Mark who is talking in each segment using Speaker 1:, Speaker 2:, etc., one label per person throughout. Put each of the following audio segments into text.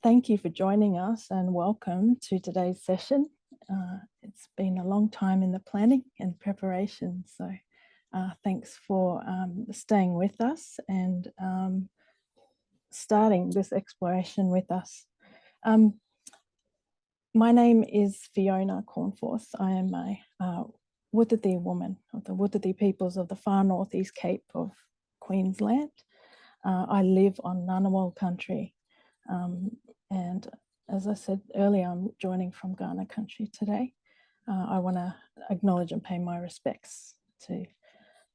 Speaker 1: Thank you for joining us and welcome to today's session. It's been a long time in the planning and preparation, so thanks for staying with us and starting this exploration with us. My name is Fiona Cornforth. I am a Wuthathi woman of the Wuthathi peoples of the far northeast Cape of Queensland. I live on Ngunnawal country, and as I said earlier, I'm joining from Kaurna country today. I want to acknowledge and pay my respects to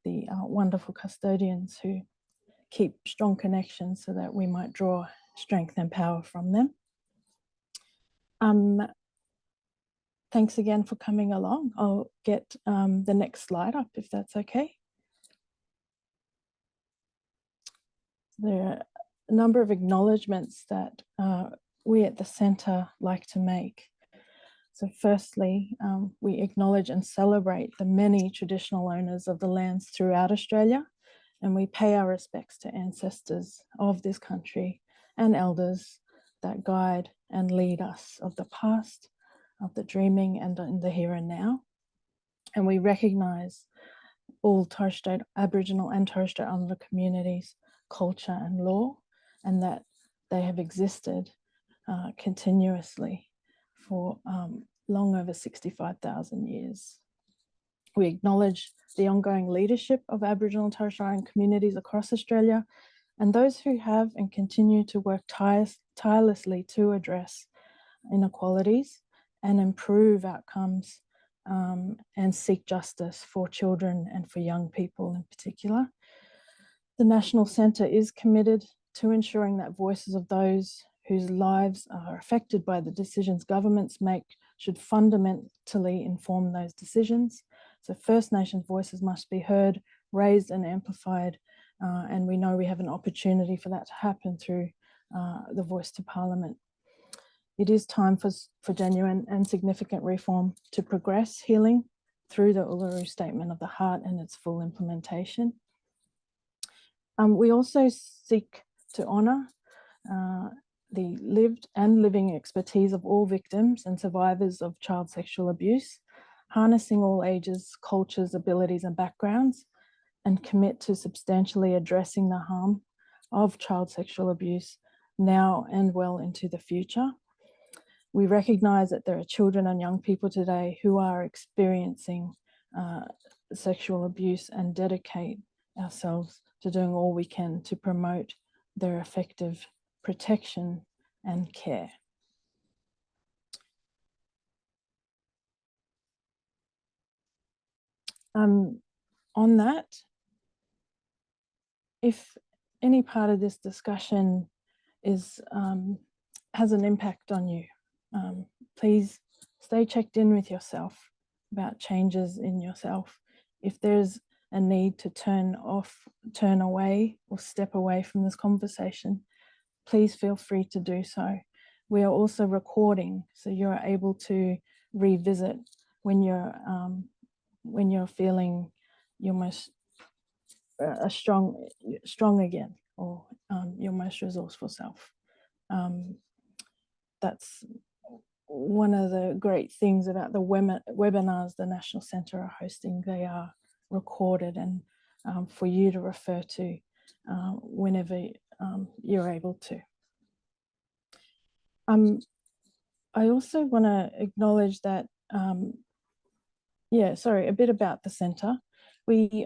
Speaker 1: the wonderful custodians who keep strong connections so that we might draw strength and power from them. Thanks again for coming along. I'll get the next slide up if that's okay. There are a number of acknowledgements that we at the centre like to make. So firstly, we acknowledge and celebrate the many traditional owners of the lands throughout Australia, and we pay our respects to ancestors of this country and elders that guide and lead us of the past, of the dreaming and in the here and now. And we recognise all Torres Strait Aboriginal and Torres Strait Islander communities, culture and law, and that they have existed continuously for long over 65,000 years. We acknowledge the ongoing leadership of Aboriginal and Torres Strait Islander communities across Australia, and those who have and continue to work tirelessly to address inequalities and improve outcomes and seek justice for children and for young people in particular. The National Centre is committed to ensuring that voices of those whose lives are affected by the decisions governments make should fundamentally inform those decisions. So First Nations voices must be heard, raised and amplified, and we know we have an opportunity for that to happen through the Voice to Parliament. It is time for genuine and significant reform to progress healing through the Uluru Statement of the Heart and its full implementation. We also seek to honour the lived and living expertise of all victims and survivors of child sexual abuse, harnessing all ages, cultures, abilities and backgrounds, and commit to substantially addressing the harm of child sexual abuse now and well into the future. We recognise that there are children and young people today who are experiencing sexual abuse and dedicate ourselves to doing all we can to promote their effective protection and care. On that, if any part of this discussion is has an impact on you, please stay checked in with yourself about changes in yourself. If there's a need to turn away or step away from this conversation, please feel free to do so. We are also recording, so you're able to revisit when you're feeling your most strong again, or your most resourceful self. That's one of the great things about the webinars the National Centre are hosting. They are recorded and for you to refer to whenever you're able to. I also want to acknowledge that, a bit about the centre. We,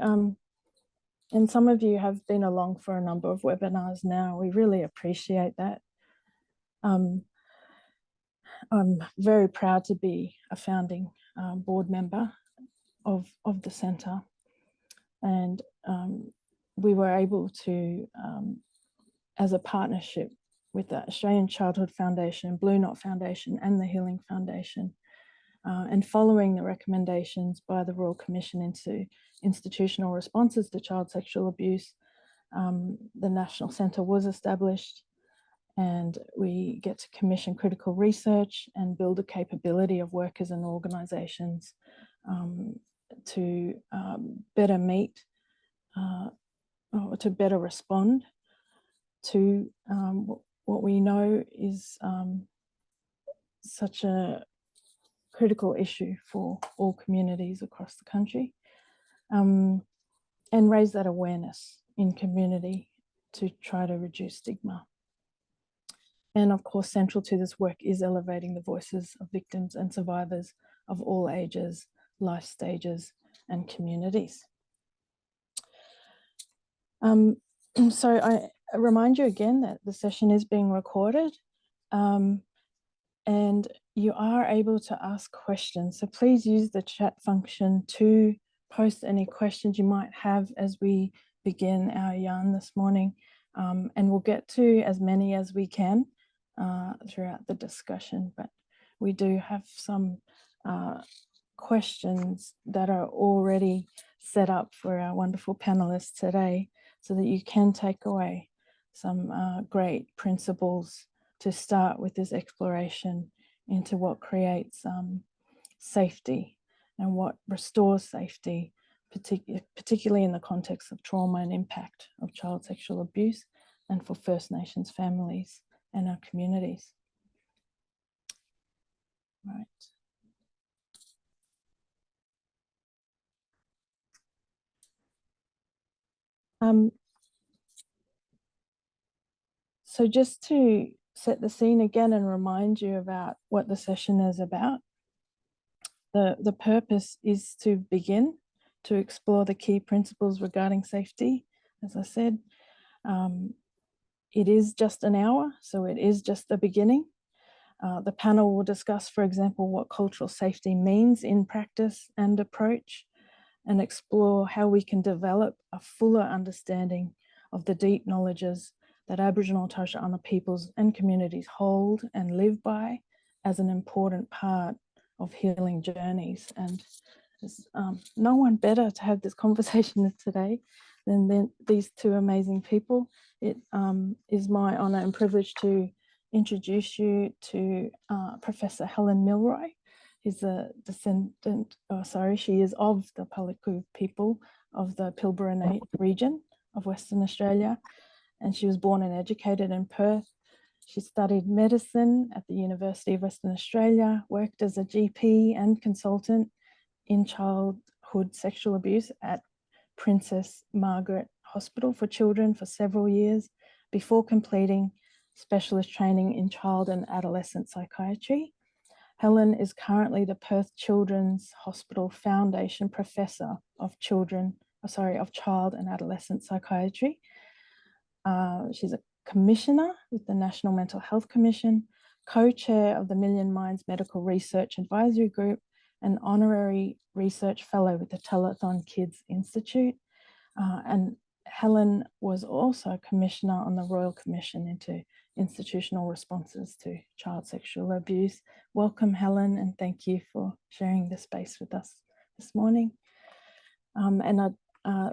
Speaker 1: and some of you have been along for a number of webinars now. We really appreciate that. I'm very proud to be a founding board member of the centre, and we were able to, as a partnership with the Australian Childhood Foundation, Blue Knot Foundation and the Healing Foundation, and following the recommendations by the Royal Commission into Institutional Responses to Child Sexual Abuse, the National Centre was established, and we get to commission critical research and build a capability of workers and organisations to better meet or to better respond to what we know is such a critical issue for all communities across the country, and raise that awareness in community to try to reduce stigma. And of course, central to this work is elevating the voices of victims and survivors of all ages, life stages, and communities. So I remind you again that the session is being recorded, and you are able to ask questions. So please use the chat function to post any questions you might have as we begin our yarn this morning. And we'll get to as many as we can throughout the discussion, but we do have some questions that are already set up for our wonderful panelists today, so that you can take away some great principles to start with this exploration into what creates safety and what restores safety, particularly in the context of trauma and impact of child sexual abuse, and for First Nations families and our communities. Right. So just to set the scene again and remind you about what the session is about, the purpose is to begin to explore the key principles regarding safety. As I said, it is just an hour, so it is just the beginning. The panel will discuss, for example, what cultural safety means in practice and approach, and explore how we can develop a fuller understanding of the deep knowledges that Aboriginal and Torres Strait Islander peoples and communities hold and live by as an important part of healing journeys. And there's no one better to have this conversation today than these two amazing people. It is my honour and privilege to introduce you to Professor Helen Milroy. She's a descendant, she is of the Palyku people of the Pilbara region of Western Australia, and she was born and educated in Perth. She studied medicine at the University of Western Australia, worked as a GP and consultant in childhood sexual abuse at Princess Margaret Hospital for Children for several years before completing specialist training in child and adolescent psychiatry. Helen is currently the Perth Children's Hospital Foundation Professor of Child and Adolescent Psychiatry. She's a commissioner with the National Mental Health Commission, co-chair of the Million Minds Medical Research Advisory Group, and honorary research fellow with the Telethon Kids Institute. And Helen was also commissioner on the Royal Commission into Institutional Responses to Child Sexual Abuse. Welcome, Helen, and thank you for sharing the space with us this morning. And I'd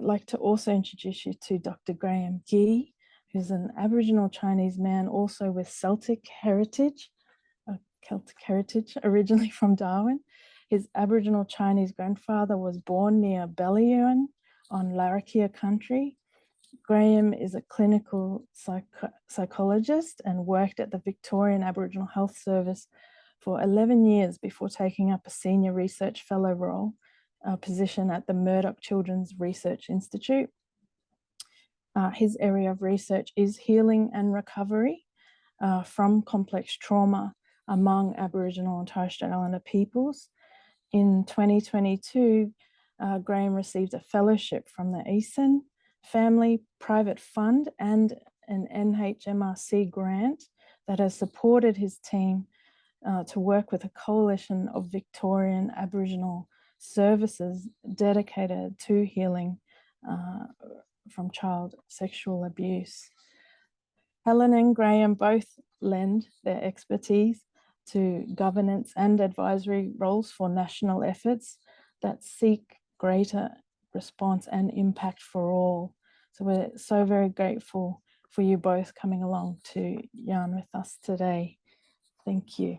Speaker 1: like to also introduce you to Dr. Graham Gee, who's an Aboriginal Chinese man also with Celtic heritage, originally from Darwin. His Aboriginal Chinese grandfather was born near Ballyowen on Larrakia country. Graham is a clinical psychologist and worked at the Victorian Aboriginal Health Service for 11 years before taking up a senior research fellow role, position at the Murdoch Children's Research Institute. His area of research is healing and recovery from complex trauma among Aboriginal and Torres Strait Islander peoples. In 2022, Graham received a fellowship from the Eason Family Private Fund and an NHMRC grant that has supported his team to work with a coalition of Victorian Aboriginal services dedicated to healing from child sexual abuse. Helen and Graham both lend their expertise to governance and advisory roles for national efforts that seek greater response and impact for all. So we're so very grateful for you both coming along to yarn with us today. Thank you.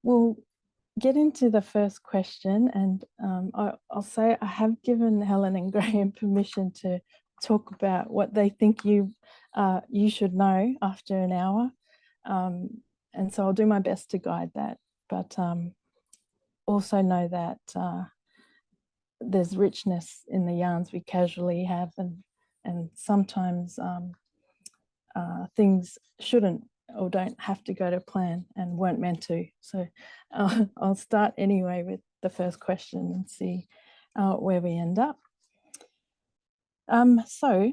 Speaker 1: We'll get into the first question, and I'll say I have given Helen and Graham permission to talk about what they think you should know after an hour. And so I'll do my best to guide that, but also know that there's richness in the yarns we casually have, and sometimes things shouldn't or don't have to go to plan and weren't meant to. So I'll start anyway with the first question and see where we end up. So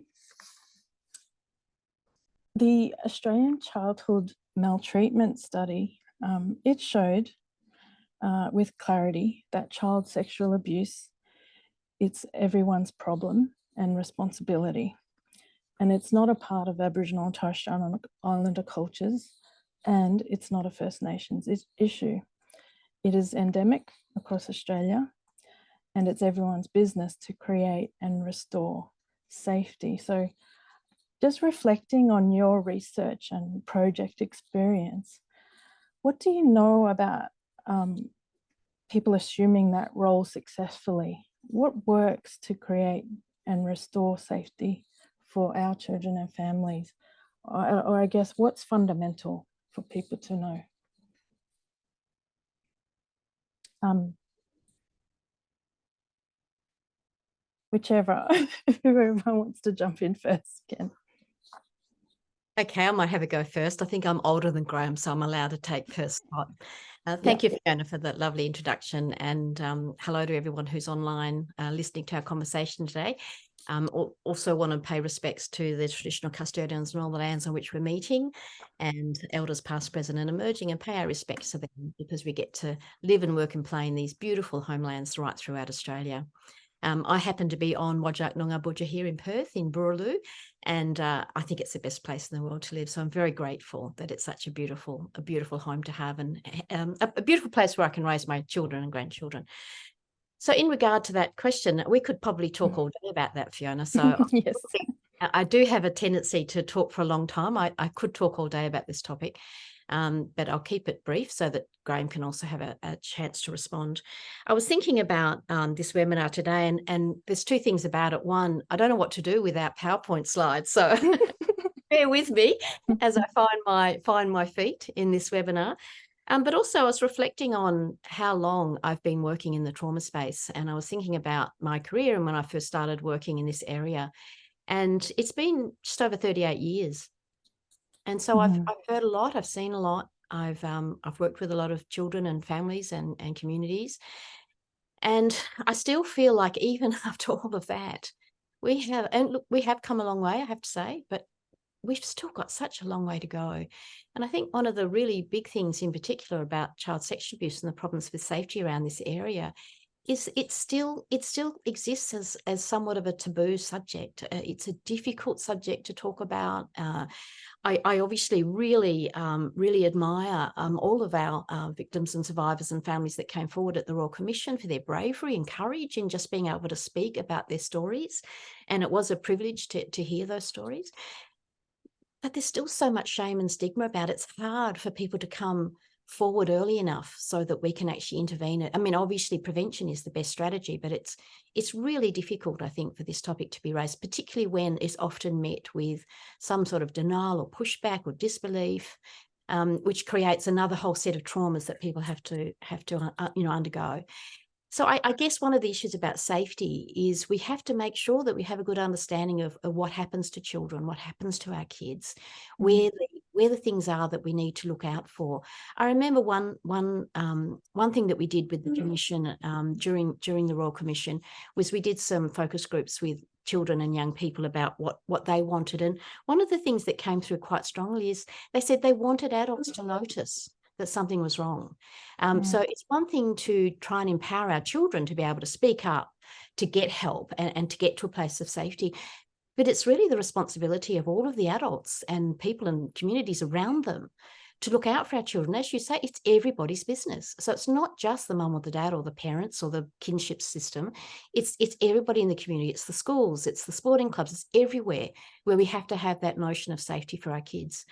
Speaker 1: the Australian Childhood Maltreatment Study, it showed with clarity that child sexual abuse, it's everyone's problem and responsibility. And it's not a part of Aboriginal and Torres Strait Islander cultures, and it's not a First Nations issue. It is endemic across Australia, and it's everyone's business to create and restore safety. So just reflecting on your research and project experience, what do you know about people assuming that role successfully? What works to create and restore safety for our children and families? Or I guess what's fundamental for people to know? Whichever, whoever wants to jump in first can.
Speaker 2: Okay, I might have a go first. I think I'm older than Graham, so I'm allowed to take first spot. Thank you, Fiona, for that lovely introduction, and hello to everyone who's online listening to our conversation today. Also want to pay respects to the traditional custodians and all the lands on which we're meeting, and elders past, present and emerging, and pay our respects to them because we get to live and work and play in these beautiful homelands right throughout Australia. I happen to be on Wajak Noongar Budja here in Perth, in Boorloo, and I think it's the best place in the world to live. So I'm very grateful that it's such a beautiful home to have, and a beautiful place where I can raise my children and grandchildren. So in regard to that question, we could probably talk all day about that, Fiona. So
Speaker 1: yes.
Speaker 2: I do have a tendency to talk for a long time. I could talk all day about this topic. But I'll keep it brief so that Graham can also have a chance to respond. I was thinking about this webinar today, and there's two things about it. One, I don't know what to do without PowerPoint slides, so bear with me as I find my feet in this webinar. But also I was reflecting on how long I've been working in the trauma space, and I was thinking about my career and when I first started working in this area, and it's been just over 38 years. And so I've heard a lot, I've seen a lot, I've worked with a lot of children and families and communities. And I still feel like even after all of that, we have come a long way, I have to say, but we've still got such a long way to go. And I think one of the really big things in particular about child sexual abuse and the problems with safety around this area is it still exists as somewhat of a taboo subject. It's a difficult subject to talk about. I obviously really admire all of our victims and survivors and families that came forward at the Royal Commission for their bravery and courage in just being able to speak about their stories. And it was a privilege to hear those stories. But there's still so much shame and stigma about it. It's hard for people to come forward early enough so that we can actually intervene. I mean, obviously prevention is the best strategy, but it's really difficult, I think, for this topic to be raised, particularly when it's often met with some sort of denial or pushback or disbelief, which creates another whole set of traumas that people have to undergo. So I guess one of the issues about safety is we have to make sure that we have a good understanding of what happens to children, what happens to our kids, where the things are that we need to look out for. I remember one thing that we did with the Commission during the Royal Commission was we did some focus groups with children and young people about what they wanted. And one of the things that came through quite strongly is they said they wanted adults to notice that something was wrong. So it's one thing to try and empower our children to be able to speak up, to get help and to get to a place of safety. But it's really the responsibility of all of the adults and people and communities around them to look out for our children. As you say, it's everybody's business. So it's not just the mum or the dad or the parents or the kinship system. It's everybody in the community. It's the schools, it's the sporting clubs, it's everywhere where we have to have that notion of safety for our kids.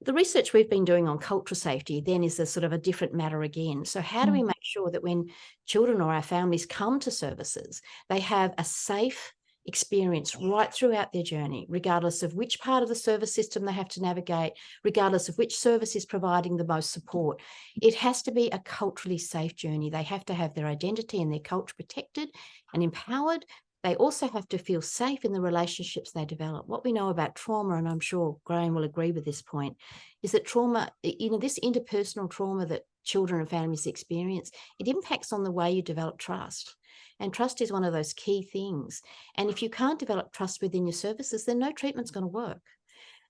Speaker 2: The research we've been doing on cultural safety then is a sort of a different matter again. So how do we make sure that when children or our families come to services, they have a safe experience right throughout their journey, regardless of which part of the service system they have to navigate, regardless of which service is providing the most support. It has to be a culturally safe journey. They have to have their identity and their culture protected and empowered. They also have to feel safe in the relationships they develop. What we know about trauma, and I'm sure Graham will agree with this point, is that trauma, this interpersonal trauma that children and families experience, it impacts on the way you develop trust. And trust is one of those key things. And if you can't develop trust within your services, then no treatment's going to work.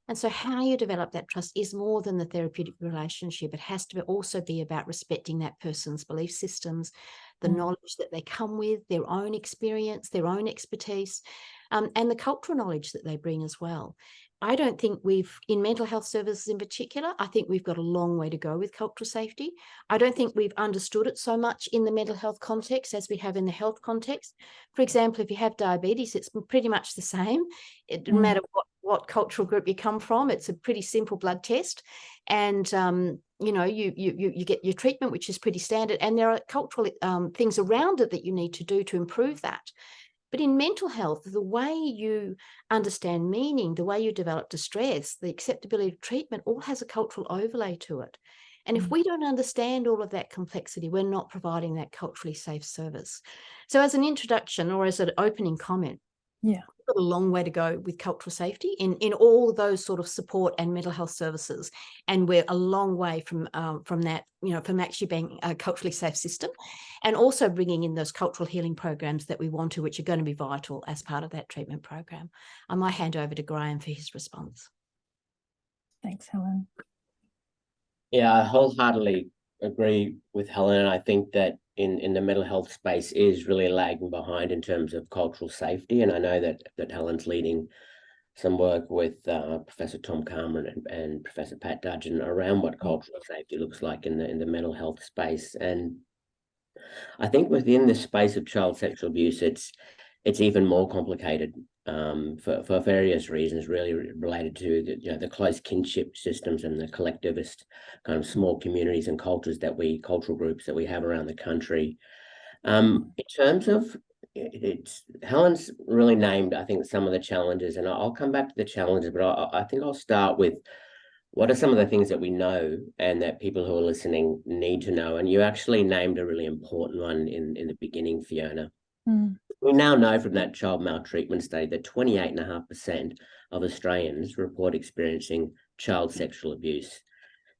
Speaker 2: And so how you develop that trust is more than the therapeutic relationship. It has to also be about respecting that person's belief systems, the knowledge that they come with, their own experience, their own expertise, and the cultural knowledge that they bring as well. I don't think in mental health services in particular, I think we've got a long way to go with cultural safety. I don't think we've understood it so much in the mental health context as we have in the health context. For example, if you have diabetes, it's pretty much the same. It doesn't matter what cultural group you come from. It's a pretty simple blood test. And, you get your treatment, which is pretty standard. And there are cultural things around it that you need to do to improve that. But in mental health, the way you understand meaning, the way you develop distress, the acceptability of treatment all has a cultural overlay to it. And if we don't understand all of that complexity, we're not providing that culturally safe service. So as an introduction or as an opening comment, we've got a long way to go with cultural safety in all those sort of support and mental health services. And we're a long way from that, from actually being a culturally safe system, and also bringing in those cultural healing programs that we want to, which are going to be vital as part of that treatment program. I might hand over to Graham for his response.
Speaker 1: Thanks, Helen.
Speaker 3: Yeah, I wholeheartedly agree with Helen. And I think that in the mental health space is really lagging behind in terms of cultural safety. And I know that Helen's leading some work with Professor Tom Cameron and Professor Pat Dudgeon around what cultural safety looks like in the mental health space. And I think within the space of child sexual abuse, it's even more complicated for various reasons, really related to the close kinship systems and the collectivist kind of small communities and cultural groups that we have around the country. In terms of Helen's really named, I think, some of the challenges, and I'll come back to the challenges, but I think I'll start with what are some of the things that we know and that people who are listening need to know. And you actually named a really important one in the beginning, Fiona. We now know from that child maltreatment study that 28.5% of Australians report experiencing child sexual abuse.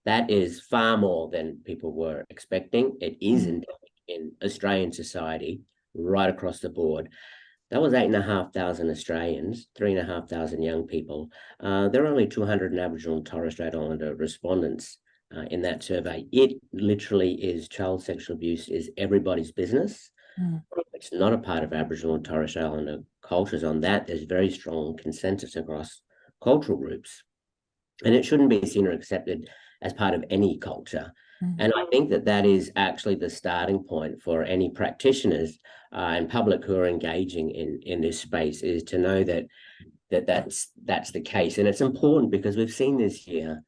Speaker 3: That is far more than people were expecting. It is endemic in Australian society right across the board. That was 8,500 Australians, 3,500 young people. There are only 200 Aboriginal and Torres Strait Islander respondents in that survey. It literally is child sexual abuse is everybody's business. It's not a part of Aboriginal and Torres Strait Islander cultures. On that, there's very strong consensus across cultural groups. And it shouldn't be seen or accepted as part of any culture. And I think that is actually the starting point for any practitioners and public who are engaging in this space, is to know that's the case. And it's important because we've seen this year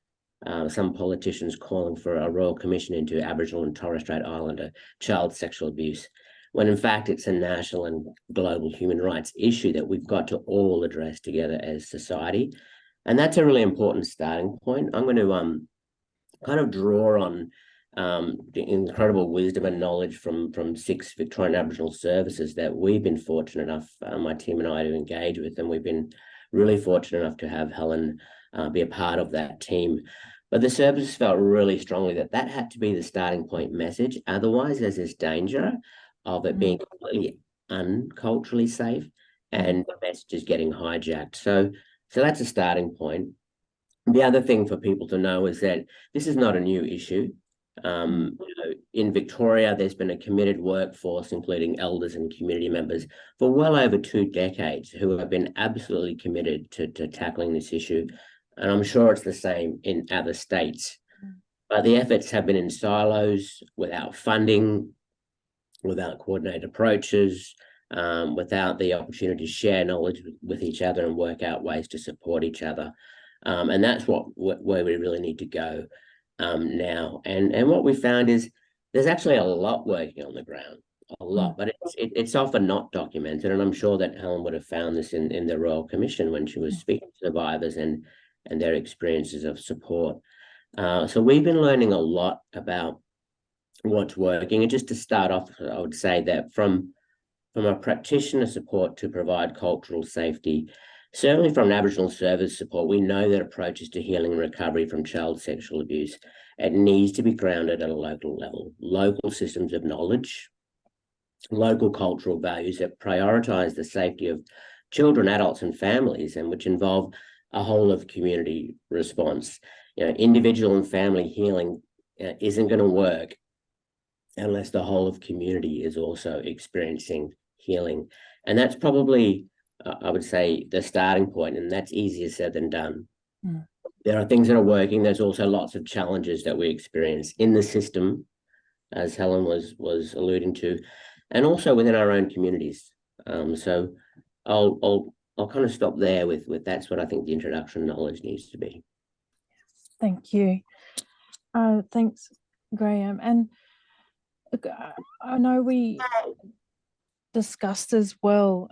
Speaker 3: some politicians calling for a royal commission into Aboriginal and Torres Strait Islander child sexual abuse, when in fact it's a national and global human rights issue that we've got to all address together as society. And that's a really important starting point. I'm going to kind of draw on the incredible wisdom and knowledge from 6 Victorian Aboriginal services that we've been fortunate enough, my team and I, to engage with. And we've been really fortunate enough to have Helen be a part of that team. But the services felt really strongly that had to be the starting point message. Otherwise, there's this danger of it being completely unculturally safe and the message is getting hijacked. So that's a starting point. The other thing for people to know is that this is not a new issue. In Victoria, there's been a committed workforce, including elders and community members, for well over 2 decades, who have been absolutely committed to tackling this issue. And I'm sure it's the same in other states. But the efforts have been in silos, without funding, without coordinated approaches, without the opportunity to share knowledge with each other and work out ways to support each other. And that's where we really need to go now. And what we found is there's actually a lot working on the ground. a lot, but it's often not documented. And I'm sure that Helen would have found this in the Royal Commission when she was speaking to survivors and their experiences of support. So we've been learning a lot about what's working. And just to start off, I would say that from a practitioner support to provide cultural safety, certainly from an Aboriginal service support, we know that approaches to healing and recovery from child sexual abuse, it needs to be grounded at a local level, local systems of knowledge, local cultural values that prioritise the safety of children, adults and families, and which involve a whole of community response. Individual and family healing isn't going to work unless the whole of community is also experiencing healing. And that's probably, I would say, the starting point, and that's easier said than done. There are things that are working. There's also lots of challenges that we experience in the system, as Helen was alluding to, and also within our own communities. So I'll kind of stop there with that's what I think the introduction knowledge needs to be.
Speaker 1: Thank you. Thanks, Graham. And I know we discussed as well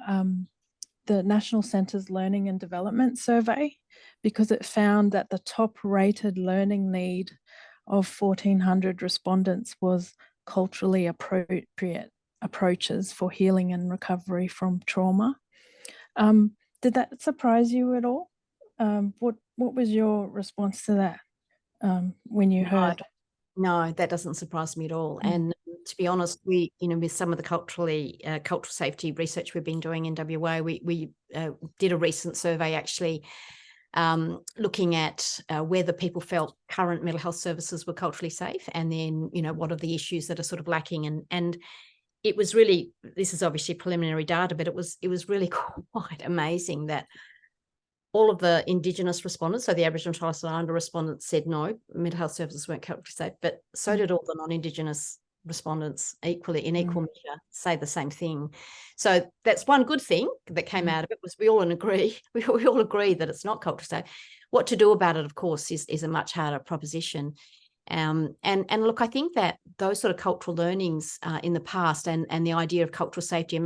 Speaker 1: the National Centre's Learning and Development Survey, because it found that the top rated learning need of 1,400 respondents was culturally appropriate approaches for healing and recovery from trauma. Did that surprise you at all? What was your response to that when you heard?
Speaker 2: No, that doesn't surprise me at all. And to be honest, we, with some of the cultural safety research we've been doing in WA, we did a recent survey actually looking at whether people felt current mental health services were culturally safe, and then, what are the issues that are sort of lacking. And it was really, this is obviously preliminary data, but it was really quite amazing that all of the Indigenous respondents, so the Aboriginal and Torres Islander respondents, said no, mental health services weren't culturally safe, but so did all the non-Indigenous respondents equally, in equal measure, say the same thing. So that's one good thing that came out of it, was we all agree that it's not culturally safe. What to do about it, of course, is a much harder proposition. And look, I think that those sort of cultural learnings in the past and the idea of cultural safety,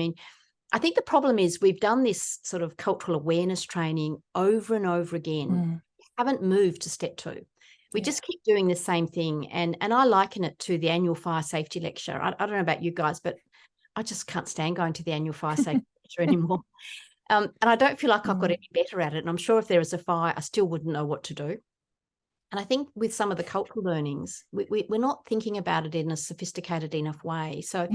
Speaker 2: I think the problem is we've done this sort of cultural awareness training over and over again. We haven't moved to step 2. We just keep doing the same thing. And I liken it to the annual fire safety lecture. I don't know about you guys, but I just can't stand going to the annual fire safety lecture anymore. And I don't feel like I've got any better at it. And I'm sure if there was a fire, I still wouldn't know what to do. And I think with some of the cultural learnings, we're not thinking about it in a sophisticated enough way. So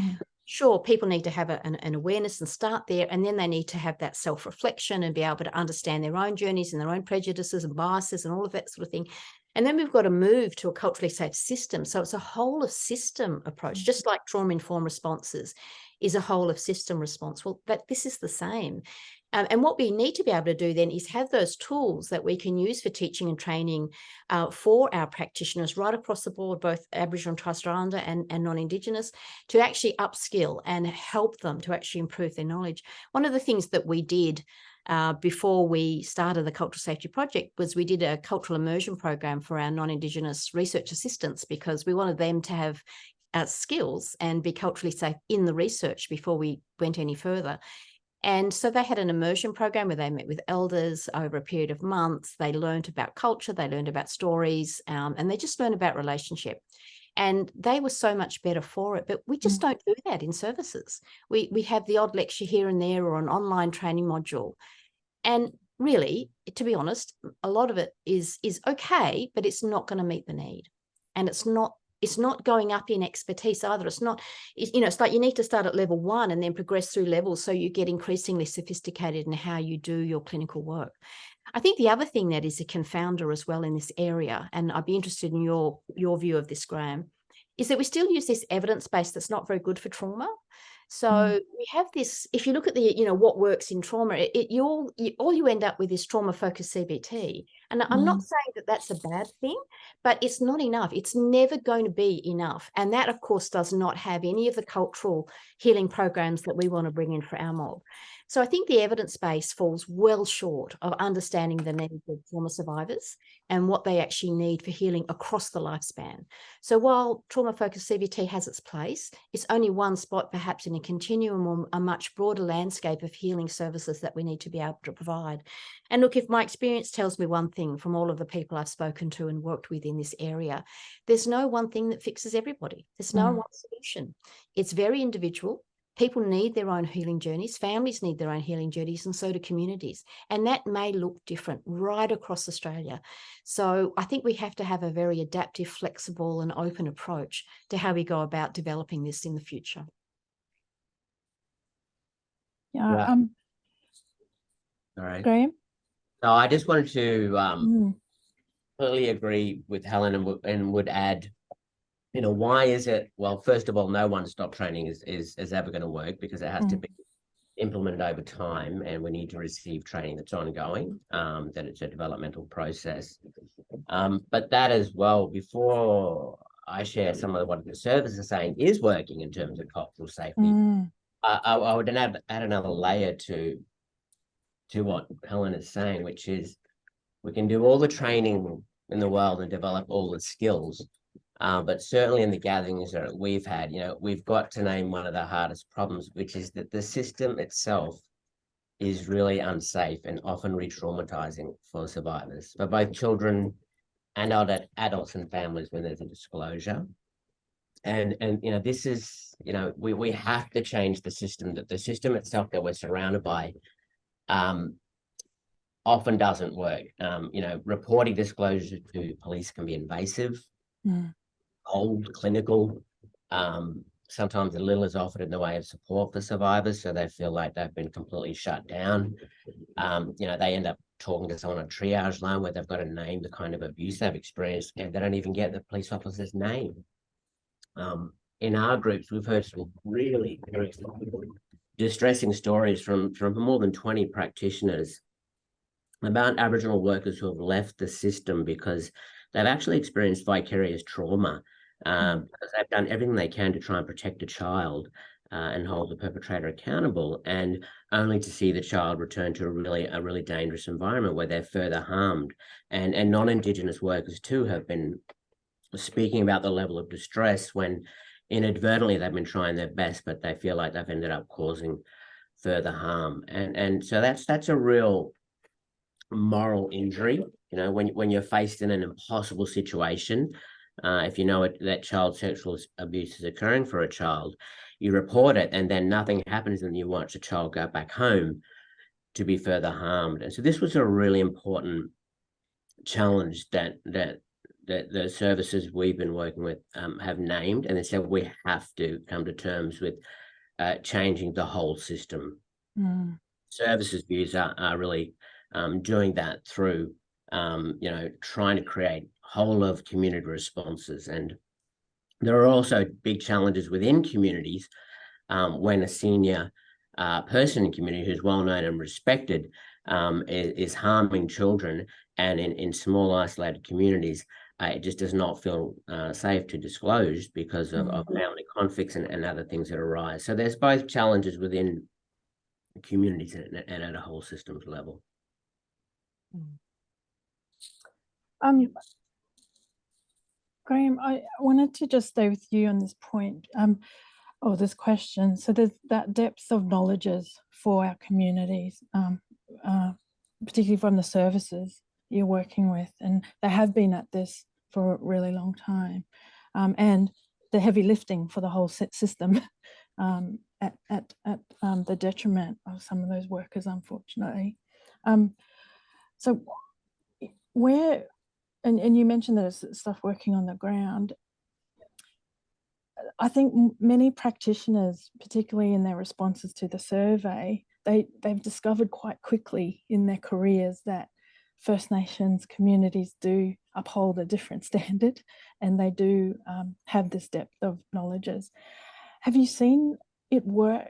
Speaker 2: sure, people need to have an awareness and start there, and then they need to have that self-reflection and be able to understand their own journeys and their own prejudices and biases and all of that sort of thing. And then we've got to move to a culturally safe system. So it's a whole of system approach, just like trauma-informed responses is a whole of system response. Well, this is the same. And what we need to be able to do then is have those tools that we can use for teaching and training for our practitioners right across the board, both Aboriginal and Torres Strait Islander and non-Indigenous, to actually upskill and help them to actually improve their knowledge. One of the things that we did before we started the Cultural Safety Project was we did a cultural immersion program for our non-Indigenous research assistants, because we wanted them to have skills and be culturally safe in the research before we went any further. And so they had an immersion program where they met with elders over a period of months. They learned about culture, they learned about stories, and they just learned about relationship. And they were so much better for it, but we just don't do that in services. We have the odd lecture here and there, or an online training module. And really, to be honest, a lot of it is okay, but it's not going to meet the need. And it's not going up in expertise either. It's like you need to start at level 1 and then progress through levels so you get increasingly sophisticated in how you do your clinical work. I think the other thing that is a confounder as well in this area, and I'd be interested in your view of this, Graham, is that we still use this evidence base that's not very good for trauma. So we have this, if you look at the, what works in trauma, all you end up with is trauma-focused CBT. And I'm not saying that that's a bad thing, but it's not enough. It's never going to be enough. And that, of course, does not have any of the cultural healing programs that we want to bring in for our mob. So I think the evidence base falls well short of understanding the needs of trauma survivors and what they actually need for healing across the lifespan. So while trauma-focused CBT has its place, it's only one spot perhaps in a continuum or a much broader landscape of healing services that we need to be able to provide. And look, if my experience tells me one thing from all of the people I've spoken to and worked with in this area, there's no one thing that fixes everybody. There's no one solution. It's very individual. People need their own healing journeys. Families need their own healing journeys, and so do communities. And that may look different right across Australia. So I think we have to have a very adaptive, flexible, and open approach to how we go about developing this in the future.
Speaker 1: Yeah.
Speaker 3: All right.
Speaker 1: Graham?
Speaker 3: So I just wanted to completely agree with Helen and would add, why is it? Well, first of all, no one-stop training is ever going to work, because it has to be implemented over time, and we need to receive training that's ongoing, that it's a developmental process. But that as well, before I share some of what the service is saying is working in terms of cultural safety, I would add another layer to what Helen is saying, which is we can do all the training in the world and develop all the skills. But certainly in the gatherings that we've had, we've got to name one of the hardest problems, which is that the system itself is really unsafe and often re-traumatizing for survivors, for both children and adults and families when there's a disclosure. And this is, we have to change the system, that the system itself that we're surrounded by often doesn't work. Reporting disclosure to police can be invasive, cold, clinical. Sometimes a little is offered in the way of support for survivors, so they feel like they've been completely shut down. They end up talking to someone on a triage line where they've got to name the kind of abuse they've experienced, and they don't even get the police officer's name. In our groups, we've heard some really distressing stories from more than 20 practitioners about Aboriginal workers who have left the system because they've actually experienced vicarious trauma, because they've done everything they can to try and protect a child and hold the perpetrator accountable, and only to see the child return to a really dangerous environment where they're further harmed. And non-Indigenous workers too have been speaking about the level of distress when inadvertently they've been trying their best, but they feel like they've ended up causing further harm. And so that's a real moral injury. When you're faced in an impossible situation, if you know that child sexual abuse is occurring for a child, you report it, and then nothing happens, and you watch the child go back home to be further harmed. And so this was a really important challenge that the services we've been working with have named, and they said we have to come to terms with changing the whole system. Services views are really doing that through trying to create whole of community responses. And there are also big challenges within communities when a senior person in community who's well known and respected is harming children, and in small isolated communities it just does not feel safe to disclose because of family conflicts and other things that arise. So there's both challenges within communities and at a whole systems level.
Speaker 1: Graham, I wanted to just stay with you on this point, or this question. So there's that depth of knowledges for our communities, particularly from the services you're working with, and they have been at this for a really long time, and the heavy lifting for the whole system at the detriment of some of those workers, unfortunately. So where, and you mentioned there's stuff working on the ground. I think many practitioners, particularly in their responses to the survey, they've discovered quite quickly in their careers that First Nations communities do uphold a different standard, and they do have this depth of knowledges. Have you seen it work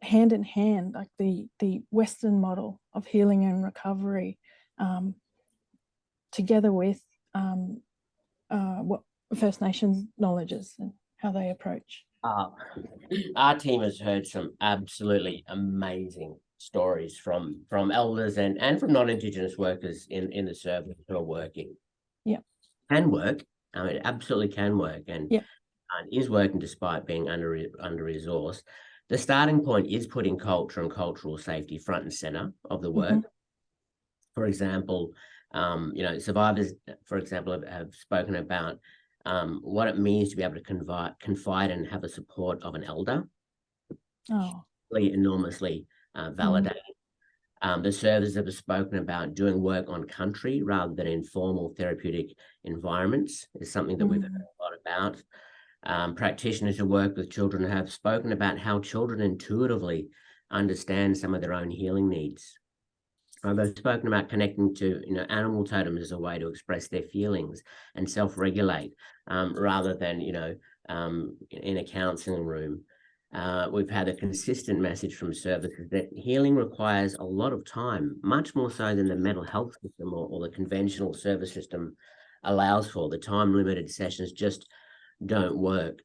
Speaker 1: hand in hand, like the Western model of healing and recovery, together with what First Nations knowledge is and how they approach?
Speaker 3: Our team has heard some absolutely amazing stories from elders and from non-Indigenous workers in the service who are working.
Speaker 1: Yeah.
Speaker 3: Can work. It absolutely can work, and
Speaker 1: yeah.
Speaker 3: Is working despite being under-resourced. The starting point is putting culture and cultural safety front and center of the work. For example, survivors, for example, have spoken about what it means to be able to confide and have the support of an elder.
Speaker 1: Oh.
Speaker 3: Enormously validating. The services have spoken about doing work on country rather than in formal therapeutic environments is something that we've heard a lot about. Practitioners who work with children have spoken about how children intuitively understand some of their own healing needs. They've spoken about connecting to animal totems as a way to express their feelings and self-regulate rather than in a counselling room. We've had a consistent message from services that healing requires a lot of time, much more so than the mental health system or the conventional service system allows for. The time-limited sessions just don't work.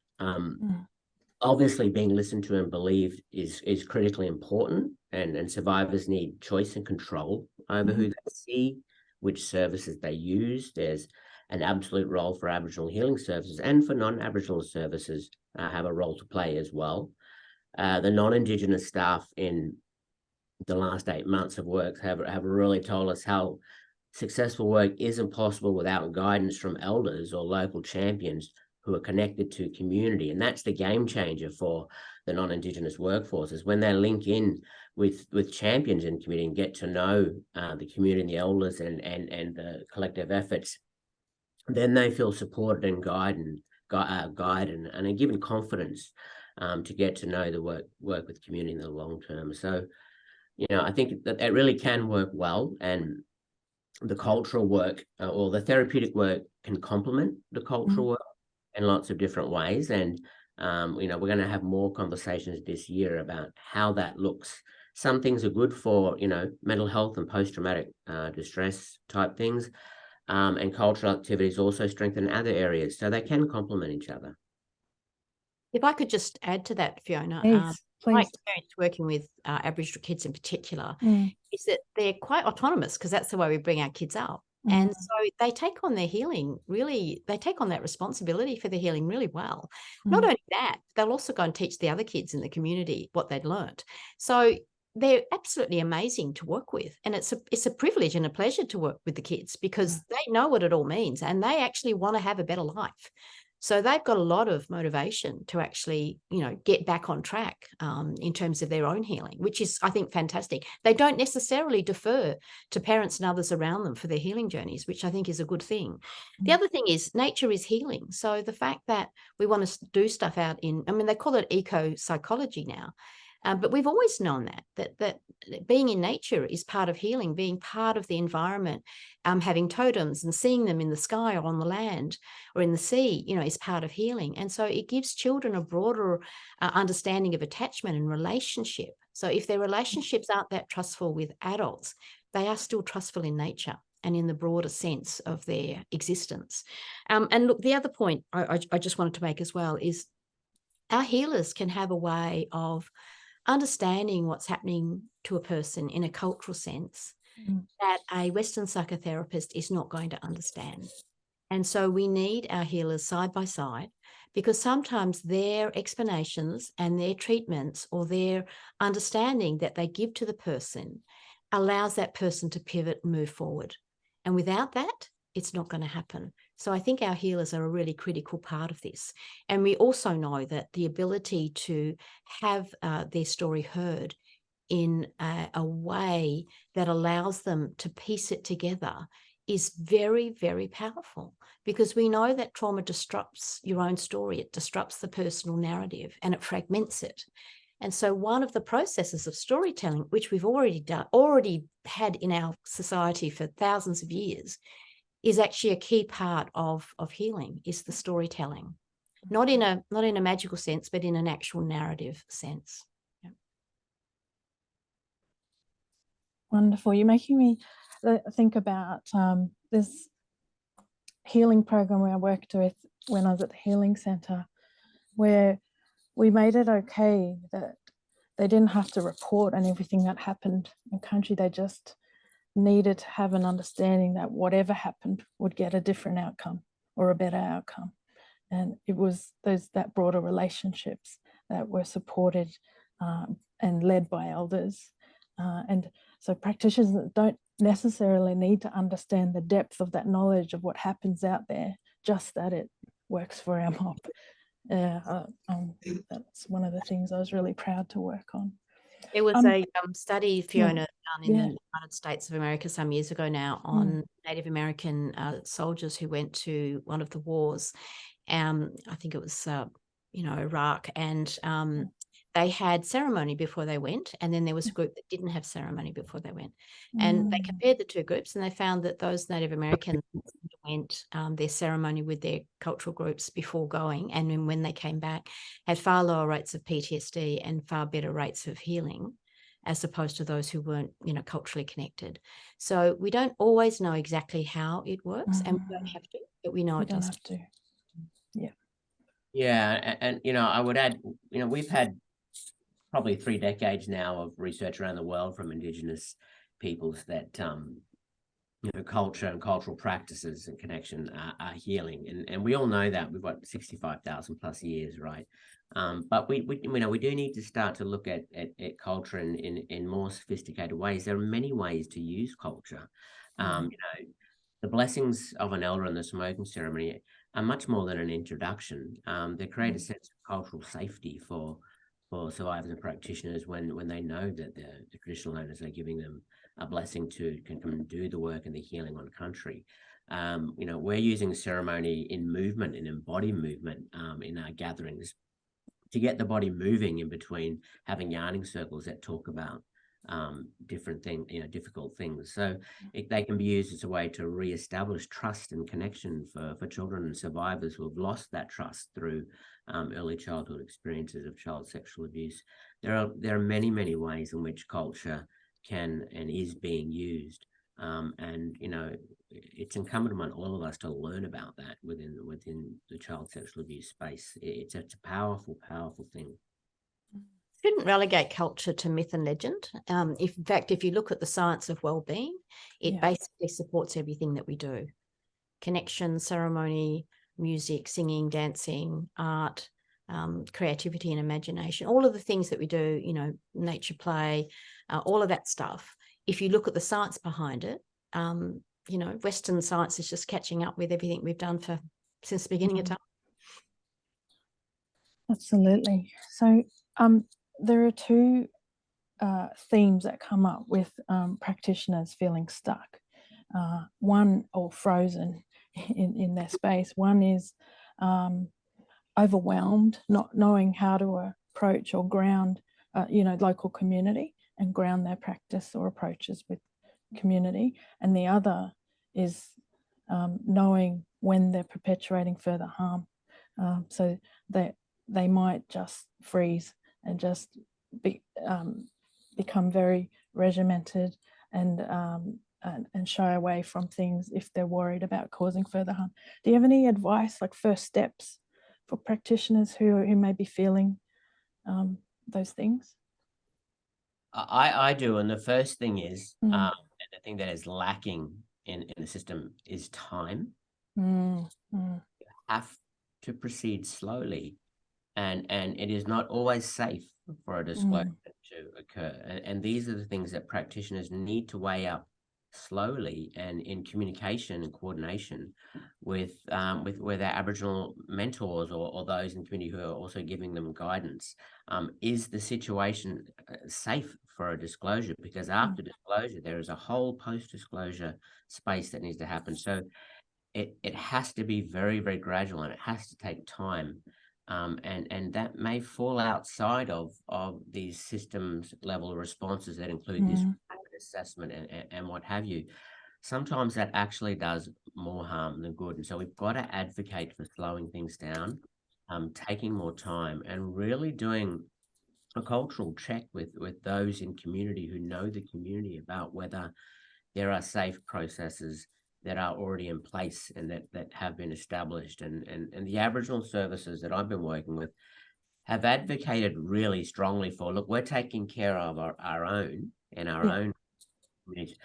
Speaker 3: Obviously, being listened to and believed is critically important, and survivors need choice and control over who they see, which services they use. There's an absolute role for Aboriginal healing services, and for non-Aboriginal services have a role to play as well. The non-Indigenous staff in the last 8 months of work have really told us how successful work isn't possible without guidance from elders or local champions who are connected to community. And that's the game changer for the non-Indigenous workforces. When they link in with champions in community and get to know the community and the elders and the collective efforts, then they feel supported and guided and are given confidence to get to know the work with community in the long term. So, I think that it really can work well, and the cultural work or the therapeutic work can complement the cultural work in lots of different ways. And, we're going to have more conversations this year about how that looks. Some things are good for, mental health and post-traumatic distress type things. And cultural activities also strengthen other areas, so they can complement each other.
Speaker 2: If I could just add to that, Fiona,
Speaker 1: Please.
Speaker 2: my experience working with Aboriginal kids in particular is that they're quite autonomous, because that's the way we bring our kids up. And so they take on their healing they take on that responsibility for their healing really well. Not only that, they'll also go and teach the other kids in the community what they'd learnt. So they're absolutely amazing to work with. And it's a privilege and a pleasure to work with the kids, because they know what it all means and they actually want to have a better life. So they've got a lot of motivation to actually, get back on track in terms of their own healing, which is, I think, fantastic. They don't necessarily defer to parents and others around them for their healing journeys, which I think is a good thing. The other thing is nature is healing. So the fact that we want to do stuff out they call it eco-psychology now. But we've always known that being in nature is part of healing, being part of the environment, having totems and seeing them in the sky or on the land or in the sea, is part of healing. And so it gives children a broader understanding of attachment and relationship. So if their relationships aren't that trustful with adults, they are still trustful in nature and in the broader sense of their existence. And look, the other point I just wanted to make as well is our healers can have a way of understanding what's happening to a person in a cultural sense that a Western psychotherapist is not going to understand. And so we need our healers side by side, because sometimes their explanations and their treatments or their understanding that they give to the person allows that person to pivot and move forward. And without that, it's not going to happen. So I think our healers are a really critical part of this. And we also know that the ability to have their story heard in a way that allows them to piece it together is very, very powerful, because we know that trauma disrupts your own story. It disrupts the personal narrative and it fragments it. And so one of the processes of storytelling, which we've already had in our society for thousands of years, is actually a key part of healing, is the storytelling, not in a magical sense, but in an actual narrative sense. Yeah.
Speaker 1: Wonderful. You're making me think about this healing program where I worked with when I was at the healing centre, where we made it okay that they didn't have to report on everything that happened in country. They just needed to have an understanding that whatever happened would get a different outcome or a better outcome. And it was that broader relationships that were supported and led by elders. And so practitioners don't necessarily need to understand the depth of that knowledge of what happens out there, just that it works for our mob. That's one of the things I was really proud to work on.
Speaker 2: There was a study, Fiona, done in the United States of America some years ago now on Native American soldiers who went to one of the wars. I think it was, Iraq, and they had ceremony before they went, and then there was a group that didn't have ceremony before they went. And they compared the two groups, and they found that those Native Americans went their ceremony with their cultural groups before going, and then when they came back, had far lower rates of PTSD and far better rates of healing, as opposed to those who weren't, culturally connected. So we don't always know exactly how it works, and we don't have to, but we know it does.
Speaker 1: Have to. Yeah.
Speaker 3: Yeah, and I would add, we've had probably 3 decades now of research around the world from Indigenous peoples that culture and cultural practices and connection are healing, and we all know that. We've got 65,000 plus years, right? But we do need to start to look at culture in more sophisticated ways. There are many ways to use culture. The blessings of an elder in the smoking ceremony are much more than an introduction. They create a sense of cultural safety for survivors and practitioners when they know that the traditional owners are giving them a blessing to can come and do the work and the healing on country. We're using ceremony in movement, in embodied movement in our gatherings to get the body moving in between having yarning circles that talk about different things, difficult things. So they can be used as a way to reestablish trust and connection for children and survivors who have lost that trust through early childhood experiences of child sexual abuse. There are many, many ways in which culture can and is being used. And it's incumbent on all of us to learn about that within the child sexual abuse space. It's a powerful, powerful thing.
Speaker 2: Shouldn't relegate culture to myth and legend. In fact, if you look at the science of well-being, it basically supports everything that we do. Connection, ceremony, music, singing, dancing, art, creativity and imagination, all of the things that we do, nature play, all of that stuff. If you look at the science behind it, Western science is just catching up with everything we've done since the beginning of time. Absolutely.
Speaker 1: So there are two themes that come up with practitioners feeling stuck. One, or frozen in their space. One is overwhelmed, not knowing how to approach or ground, local community and ground their practice or approaches with community. And the other is knowing when they're perpetuating further harm. So that they might just freeze and just become very regimented and shy away from things if they're worried about causing further harm. Do you have any advice, like first steps for practitioners who may be feeling those things?
Speaker 3: I do, and the first thing is, and the thing that is lacking in the system is time. You have to proceed slowly, and it is not always safe for a disclosure to occur. And these are the things that practitioners need to weigh up slowly and in communication and coordination with their Aboriginal mentors or those in the community who are also giving them guidance. Is the situation safe for a disclosure? Because after disclosure, there is a whole post-disclosure space that needs to happen. So it has to be very, very gradual, and it has to take time. And that may fall outside of these systems level responses that include this assessment and what have you. Sometimes that actually does more harm than good. And so we've got to advocate for slowing things down, taking more time, and really doing a cultural check with those in community who know the community about whether there are safe processes that are already in place and that have been established. And the Aboriginal services that I've been working with have advocated really strongly for, look, we're taking care of our own and our
Speaker 1: Yeah.
Speaker 3: own communities,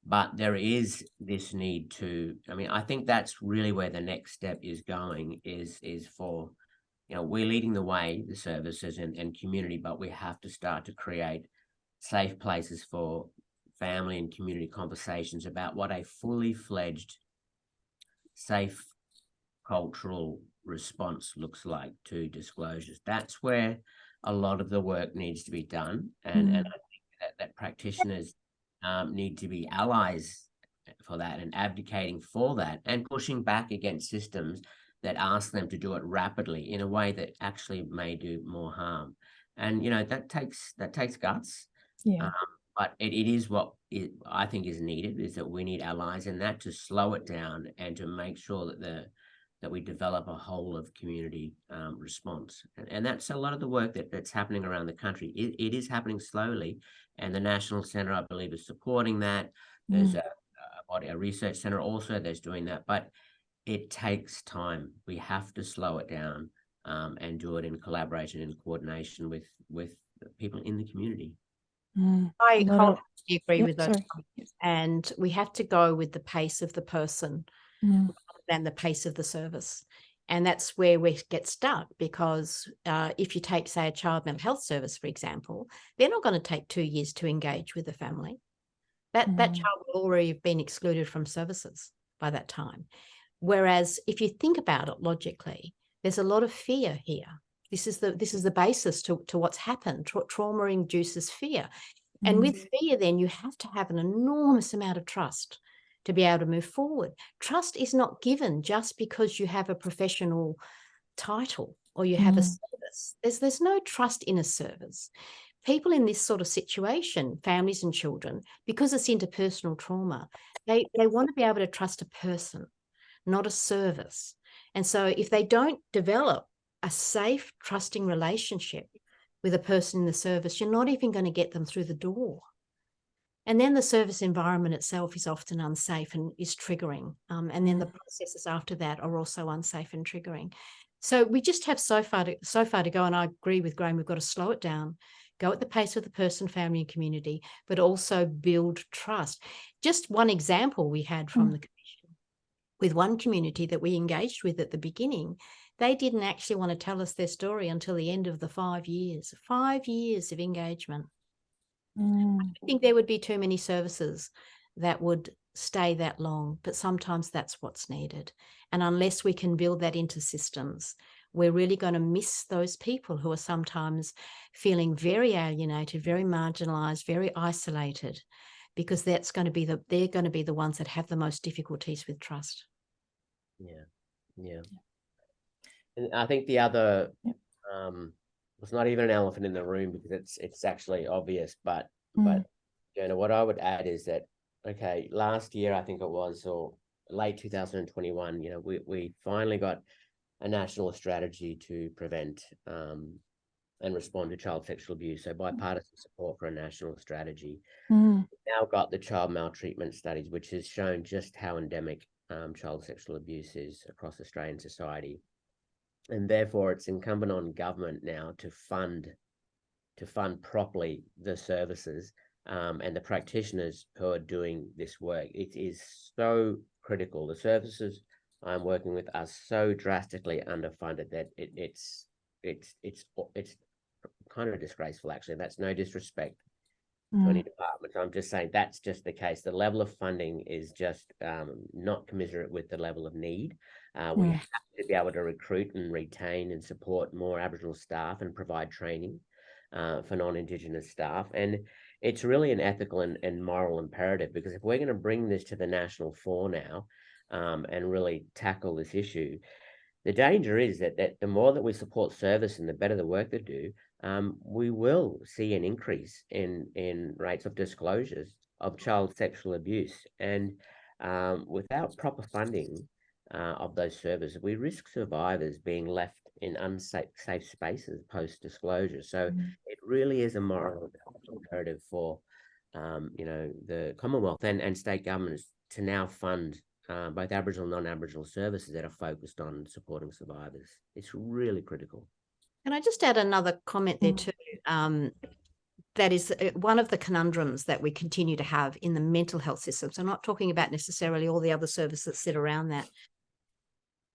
Speaker 3: but there is this need to, I mean, I think that's really where the next step is going, is for, you know, we're leading the way, the services and community, but we have to start to create safe places for family and community conversations about what a fully fledged, safe cultural response looks like to disclosures. That's where a lot of the work needs to be done. And I think that practitioners need to be allies for that and advocating for that and pushing back against systems that ask them to do it rapidly in a way that actually may do more harm. And, you know, that takes guts.
Speaker 1: Yeah.
Speaker 3: But it is what I think is needed, is that we need allies in that to slow it down and to make sure that we develop a whole of community response. And that's a lot of the work that's happening around the country. It is happening slowly, and the National Centre, I believe, is supporting that. There's a research centre also that's doing that, but it takes time. We have to slow it down and do it in collaboration and coordination with people in the community.
Speaker 2: I
Speaker 1: Not
Speaker 2: wholeheartedly agree
Speaker 1: Yep,
Speaker 2: with those
Speaker 1: sorry.
Speaker 2: comments. And we have to go with the pace of the person rather than the pace of the service. And that's where we get stuck, because if you take, say, a child mental health service, for example, they're not going to take 2 years to engage with the family. That child will already have been excluded from services by that time. Whereas if you think about it logically, there's a lot of fear here. This is the basis to what's happened. Trauma induces fear. And with fear, then you have to have an enormous amount of trust to be able to move forward. Trust is not given just because you have a professional title or you have a service. There's no trust in a service. People in this sort of situation, families and children, because it's interpersonal trauma, they want to be able to trust a person, not a service. And so if they don't develop a safe, trusting relationship with a person in the service, you're not even going to get them through the door. And then the service environment itself is often unsafe and is triggering. And then the processes after that are also unsafe and triggering. So we just have so far to go. And I agree with Graham, we've got to slow it down, go at the pace of the person, family and community, but also build trust. Just one example we had from the commission with one community that we engaged with at the beginning. They didn't actually want to tell us their story until the end of the 5 years. 5 years of engagement. I think there would be too many services that would stay that long, but sometimes that's what's needed. And unless we can build that into systems, we're really going to miss those people who are sometimes feeling very alienated, very marginalized, very isolated, because they're going to be the ones that have the most difficulties with trust.
Speaker 3: Yeah. And I think the other, it's not even an elephant in the room because it's actually obvious, but Jonah, what I would add is that, okay, last year, I think it was, or late 2021, you know, we finally got a national strategy to prevent and respond to child sexual abuse. So bipartisan support for a national strategy. We've now got the child maltreatment studies, which has shown just how endemic child sexual abuse is across Australian society. And therefore, it's incumbent on government now to fund properly the services and the practitioners who are doing this work. It is so critical. The services I'm working with are so drastically underfunded that it's kind of disgraceful, actually. That's no disrespect to any department. I'm just saying that's just the case. The level of funding is just not commensurate with the level of need. We have to be able to recruit and retain and support more Aboriginal staff and provide training for non-Indigenous staff. And it's really an ethical and moral imperative, because if we're going to bring this to the national fore now and really tackle this issue, the danger is that the more that we support service and the better the work they do, we will see an increase in rates of disclosures of child sexual abuse. And without proper funding of those services, we risk survivors being left in unsafe spaces post-disclosure. So it really is a moral imperative for the Commonwealth and state governments to now fund both Aboriginal and non-Aboriginal services that are focused on supporting survivors. It's really critical.
Speaker 2: Can I just add another comment there too? That is one of the conundrums that we continue to have in the mental health system. So I'm not talking about necessarily all the other services that sit around that.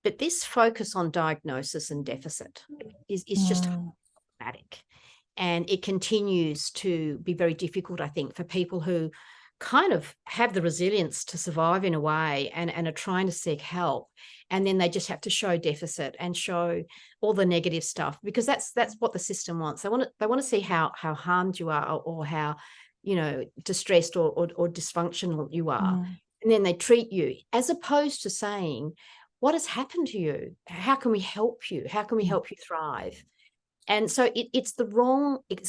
Speaker 2: But this focus on diagnosis and deficit is just problematic. And it continues to be very difficult, I think, for people who kind of have the resilience to survive in a way and are trying to seek help. And then they just have to show deficit and show all the negative stuff, because that's what the system wants. They want to see how harmed you are, or how, you know, distressed or dysfunctional you are. And then they treat you, as opposed to saying, what has happened to you? How can we help you? How can we help you thrive? And so it's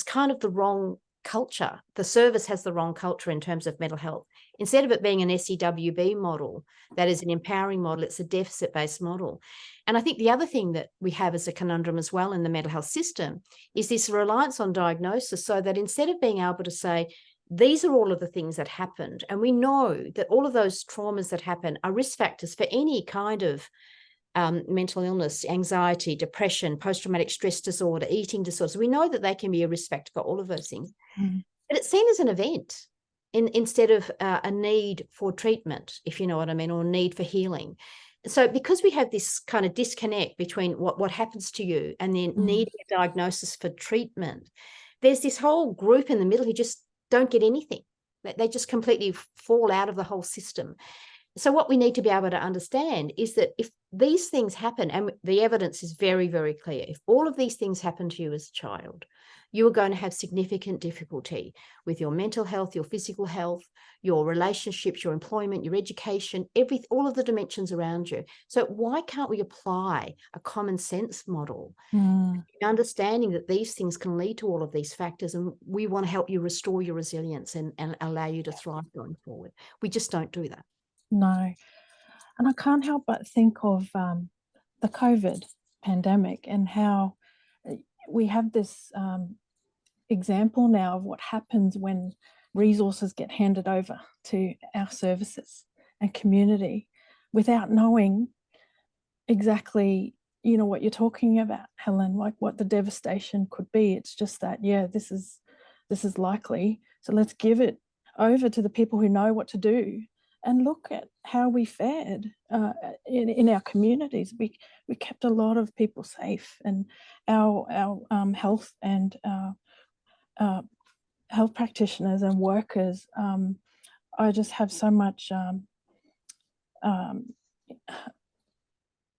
Speaker 2: kind of the wrong culture. The service has the wrong culture in terms of mental health. Instead of it being an SEWB model, that is an empowering model, it's a deficit-based model. And I think the other thing that we have as a conundrum as well in the mental health system is this reliance on diagnosis, so that instead of being able to say, these are all of the things that happened, and we know that all of those traumas that happen are risk factors for any kind of mental illness, anxiety, depression, post-traumatic stress disorder, eating disorders. We know that they can be a risk factor for all of those things. But it's seen as an event instead of a need for treatment, if you know what I mean, or need for healing. So because we have this kind of disconnect between what happens to you and then needing a diagnosis for treatment, there's this whole group in the middle who just don't get anything. They just completely fall out of the whole system. So what we need to be able to understand is that if these things happen, and the evidence is very, very clear, if all of these things happen to you as a child, you are going to have significant difficulty with your mental health, your physical health, your relationships, your employment, your education, all of the dimensions around you. So why can't we apply a common sense model, understanding that these things can lead to all of these factors, and we want to help you restore your resilience and allow you to thrive going forward? We just don't do that.
Speaker 1: No. And I can't help but think of the COVID pandemic and how we have this example now of what happens when resources get handed over to our services and community without knowing exactly, you know, what you're talking about, Helen, like what the devastation could be. It's just that, yeah, this is likely, so let's give it over to the people who know what to do. And look at how we fared in our communities. We kept a lot of people safe, and our health and health practitioners and workers. I just have so much.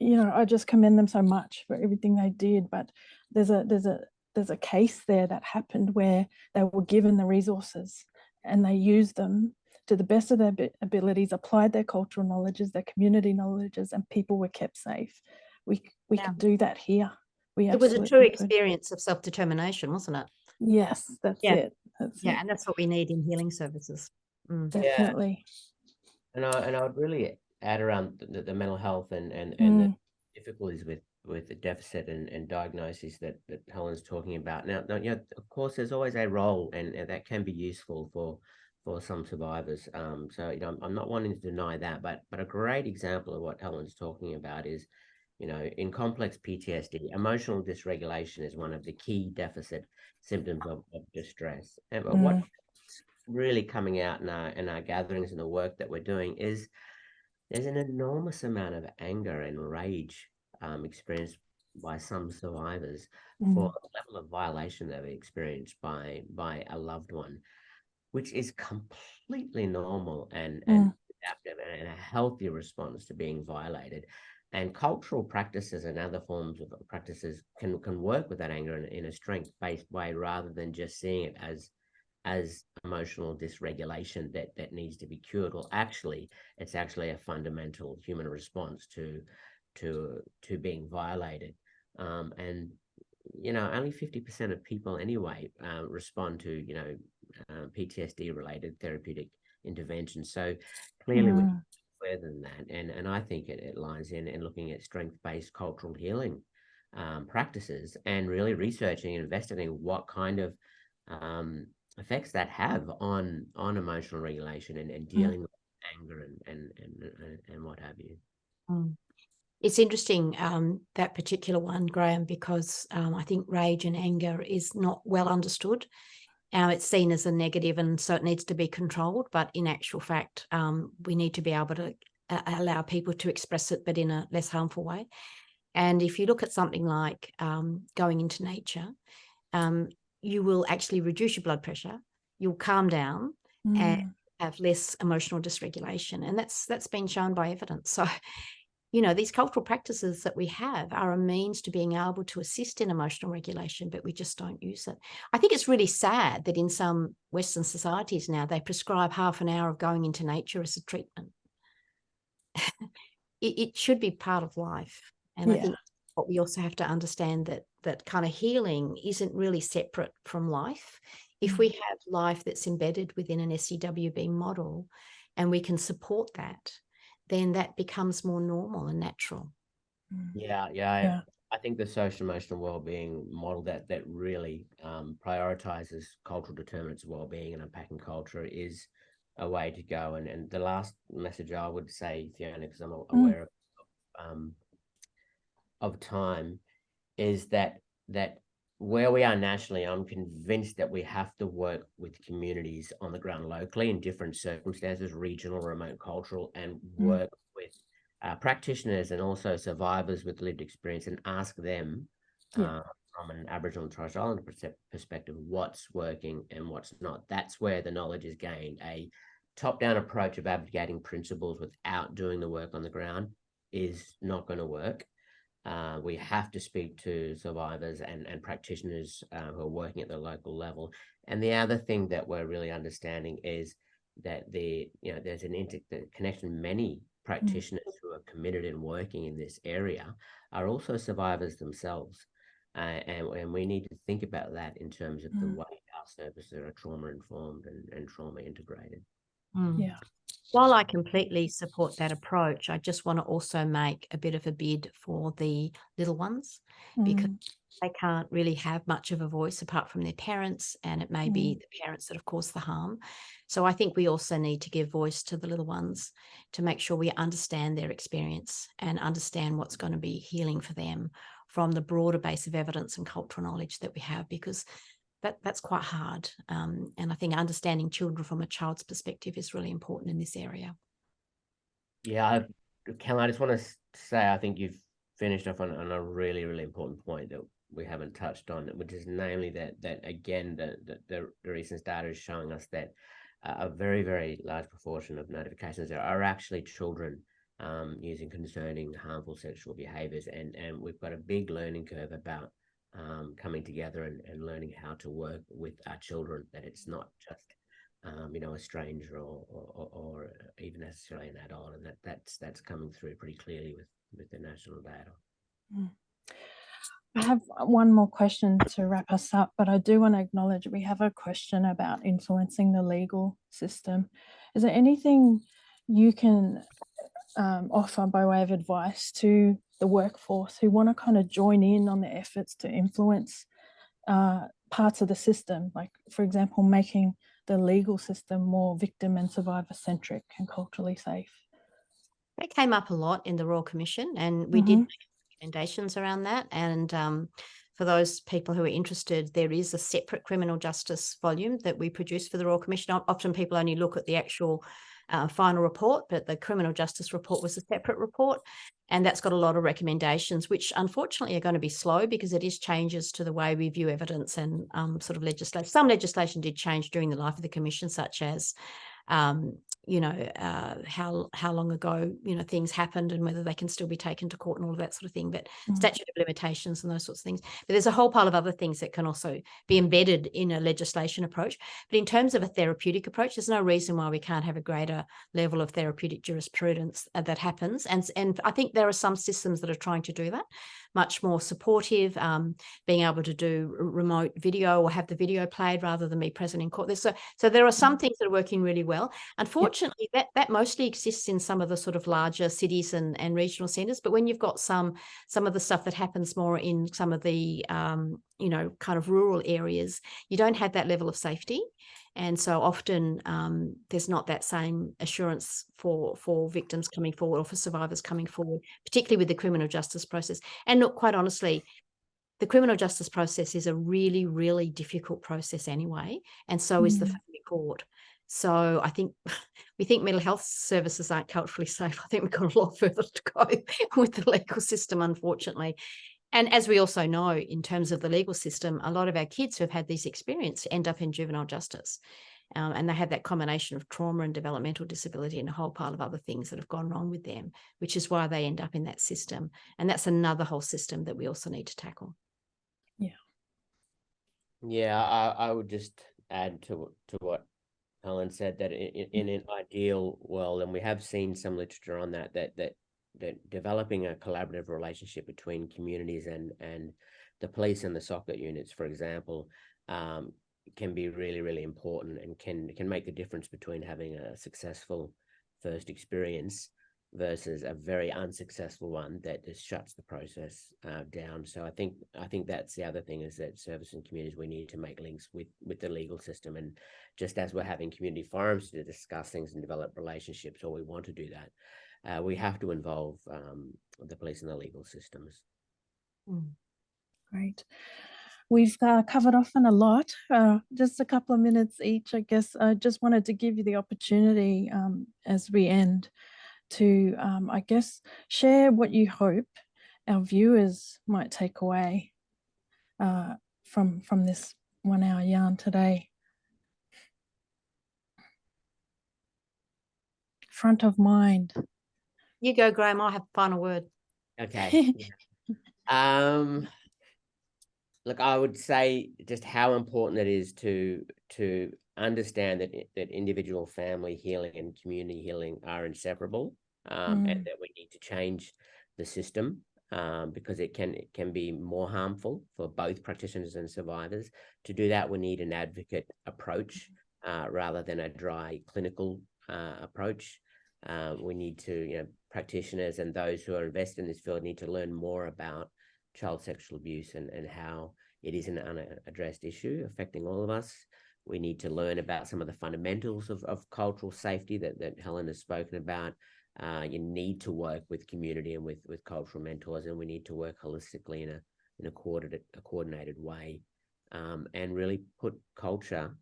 Speaker 1: You know, I just commend them so much for everything they did. But there's a case there that happened where they were given the resources and they used them to the best of their abilities, applied their cultural knowledges, their community knowledges, and people were kept safe. We could do that here.
Speaker 2: It was a true experience of self-determination, wasn't it?
Speaker 1: Yes, that's it. That's it.
Speaker 2: And that's what we need in healing services.
Speaker 1: Definitely.
Speaker 3: Yeah. And I would really add around the mental health and the difficulties with the deficit and diagnosis that Helen's talking about. Now, you know, of course, there's always a role, and that can be useful for some survivors. So, you know, I'm not wanting to deny that, but a great example of what Helen's talking about is, you know, in complex PTSD, emotional dysregulation is one of the key deficit symptoms of distress. And what's really coming out in our gatherings and the work that we're doing is there's an enormous amount of anger and rage experienced by some survivors for the level of violation they've experienced by a loved one, which is completely normal and adaptive and a healthy response to being violated. And cultural practices and other forms of practices can work with that anger in a strength-based way, rather than just seeing it as emotional dysregulation that needs to be cured. Well, actually, it's actually a fundamental human response to being violated. And you know, only 50% of people anyway respond to, you know, PTSD related therapeutic interventions. So clearly we're more than that. And I think it lies in looking at strength-based cultural healing practices, and really researching and investigating what kind of effects that have on emotional regulation and dealing with anger and what have you.
Speaker 2: It's interesting, that particular one, Graham, because I think rage and anger is not well understood. It's seen as a negative, and so it needs to be controlled. But in actual fact, we need to be able to allow people to express it, but in a less harmful way. And if you look at something like going into nature, you will actually reduce your blood pressure, you'll calm down, and have less emotional dysregulation. And that's been shown by evidence. So, you know, these cultural practices that we have are a means to being able to assist in emotional regulation, but we just don't use it. I think it's really sad that in some Western societies now, they prescribe half an hour of going into nature as a treatment. It should be part of life. And I think what we also have to understand that kind of healing isn't really separate from life. If we have life that's embedded within an SEWB model and we can support that, then that becomes more normal and natural.
Speaker 3: Yeah. I think the social emotional well-being model that really prioritizes cultural determinants of well-being and unpacking culture is a way to go. And the last message I would say, Fiona, because I'm aware of time, is that where we are nationally, I'm convinced that we have to work with communities on the ground locally in different circumstances, regional, remote, cultural, and work with practitioners and also survivors with lived experience and ask them from an Aboriginal and Torres Islander perspective, what's working and what's not. That's where the knowledge is gained. A top-down approach of abdicating principles without doing the work on the ground is not going to work. We have to speak to survivors and practitioners who are working at the local level. And the other thing that we're really understanding is that there's an interconnection. Many practitioners who are committed and working in this area are also survivors themselves. And we need to think about that in terms of the way our services are trauma-informed and trauma-integrated.
Speaker 1: Yeah.
Speaker 2: While I completely support that approach, I just want to also make a bit of a bid for the little ones, because they can't really have much of a voice apart from their parents, and it may be the parents that have caused the harm. So I think we also need to give voice to the little ones to make sure we understand their experience and understand what's going to be healing for them from the broader base of evidence and cultural knowledge that we have, because that's quite hard. And I think understanding children from a child's perspective is really important in this area.
Speaker 3: Yeah, Helen, I just want to say, I think you've finished off on a really, really important point that we haven't touched on, which is namely that again, the recent data is showing us that a very, very large proportion of notifications are actually children using concerning harmful sexual behaviours, and we've got a big learning curve about coming together and learning how to work with our children, that it's not just a stranger or even necessarily an adult, and that's coming through pretty clearly with the national data.
Speaker 1: I have one more question to wrap us up, but I do want to acknowledge we have a question about influencing the legal system. Is there anything you can offer by way of advice to the workforce who want to kind of join in on the efforts to influence parts of the system, like, for example, making the legal system more victim and survivor centric and culturally safe?
Speaker 2: It came up a lot in the Royal Commission, and we did make recommendations around that. And for those people who are interested, there is a separate criminal justice volume that we produce for the Royal Commission. Often people only look at the actual final report, but the criminal justice report was a separate report, and that's got a lot of recommendations, which unfortunately are going to be slow because it is changes to the way we view evidence and sort of legislation. Some legislation did change during the life of the Commission, such as how long ago things happened and whether they can still be taken to court and all of that sort of thing, but statute of limitations and those sorts of things. But there's a whole pile of other things that can also be embedded in a legislation approach. But in terms of a therapeutic approach, there's no reason why we can't have a greater level of therapeutic jurisprudence that happens. And I think there are some systems that are trying to do that, much more supportive, being able to do remote video or have the video played rather than be present in court. So there are some things that are working really well. Unfortunately, that mostly exists in some of the sort of larger cities and regional centres. But when you've got some of the stuff that happens more in some of the kind of rural areas, you don't have that level of safety. And so often there's not that same assurance for victims coming forward or for survivors coming forward, particularly with the criminal justice process. And look, quite honestly, the criminal justice process is a really, really difficult process anyway, and so is the family court. So I think we think mental health services aren't culturally safe. I think we've got a lot further to go with the legal system, unfortunately. And as we also know, in terms of the legal system, a lot of our kids who have had this experience end up in juvenile justice. And they have that combination of trauma and developmental disability and a whole pile of other things that have gone wrong with them, which is why they end up in that system. And that's another whole system that we also need to tackle.
Speaker 3: Yeah, I would just add to what Helen said, that in an ideal world, and we have seen some literature on that developing a collaborative relationship between communities and the police and the soccer units, for example, can be really, really important, and can make the difference between having a successful first experience versus a very unsuccessful one that just shuts the process down. So I think that's the other thing, is that service and communities, we need to make links with the legal system. And just as we're having community forums to discuss things and develop relationships, or we want to do that, we have to involve the police and the legal systems.
Speaker 1: Great. We've covered off on a lot, just a couple of minutes each, I guess. I just wanted to give you the opportunity as we end to, I guess, share what you hope our viewers might take away from this 1 hour yarn today. Front of mind.
Speaker 2: You go, Graham. I'll have the final word.
Speaker 3: Okay. Look, I would say just how important it is to understand that individual family healing and community healing are inseparable, and that we need to change the system, because it can be more harmful for both practitioners and survivors. To do that, we need an advocate approach rather than a dry clinical approach. We need to, practitioners and those who are invested in this field need to learn more about child sexual abuse and how it is an unaddressed issue affecting all of us. We need to learn about some of the fundamentals of cultural safety that Helen has spoken about. You need to work with community and with cultural mentors, and we need to work holistically in a coordinated way, and really put culture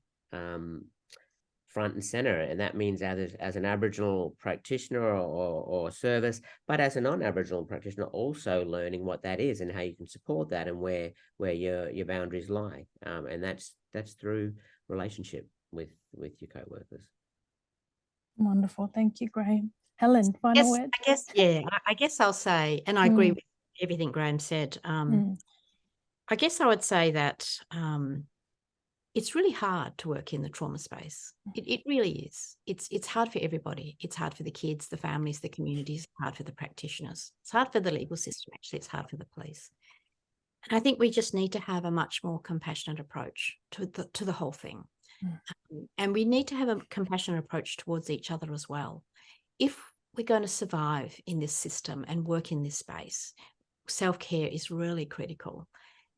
Speaker 3: front and center. And that means as an Aboriginal practitioner or service, but as a non-Aboriginal practitioner, also learning what that is and how you can support that and where your boundaries lie. And that's through relationship with your co-workers.
Speaker 1: Wonderful. Thank you, Graham. Helen, final word?
Speaker 2: I guess I'll say, and I agree with everything Graham said. I guess I would say that it's really hard to work in the trauma space. It really is. It's hard for everybody. It's hard for the kids, the families, the communities. It's hard for the practitioners. It's hard for the legal system, actually. It's hard for the police. And I think we just need to have a much more compassionate approach to the whole thing. And we need to have a compassionate approach towards each other as well. If we're going to survive in this system and work in this space, self-care is really critical.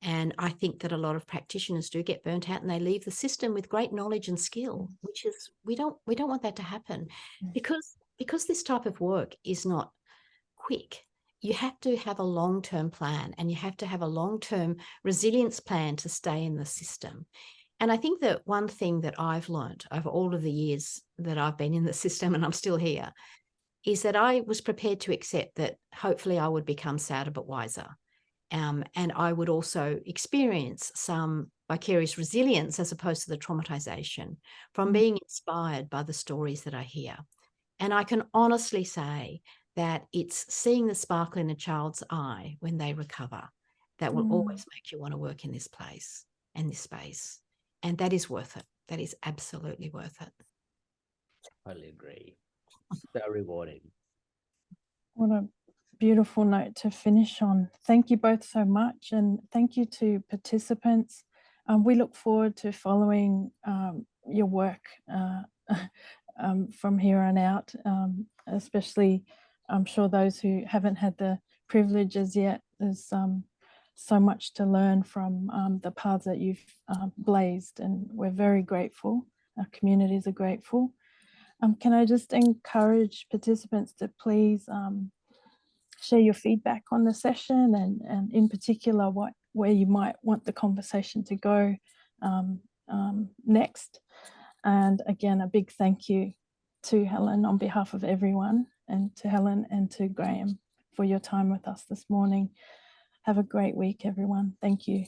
Speaker 2: And I think that a lot of practitioners do get burnt out and they leave the system with great knowledge and skill, which is, we don't want that to happen, because this type of work is not quick. You have to have a long-term plan, and you have to have a long-term resilience plan to stay in the system. And I think that one thing that I've learned over all of the years that I've been in the system, and I'm still here, is that I was prepared to accept that hopefully I would become sadder but wiser. And I would also experience some vicarious resilience as opposed to the traumatization from being inspired by the stories that I hear. And I can honestly say that it's seeing the sparkle in a child's eye when they recover that will always make you want to work in this place and this space. And that is worth it. That is absolutely worth it.
Speaker 3: Totally agree. So rewarding.
Speaker 1: What a beautiful note to finish on. Thank you both so much, and thank you to participants. We look forward to following your work from here on out, especially I'm sure those who haven't had the privilege as yet. There's so much to learn from the paths that you've blazed, and we're very grateful Our communities are grateful. Can I just encourage participants to please share your feedback on the session, and in particular where you might want the conversation to go next. And again, a big thank you to Helen on behalf of everyone, and to Helen and to Graham for your time with us this morning. Have a great week, everyone. Thank you.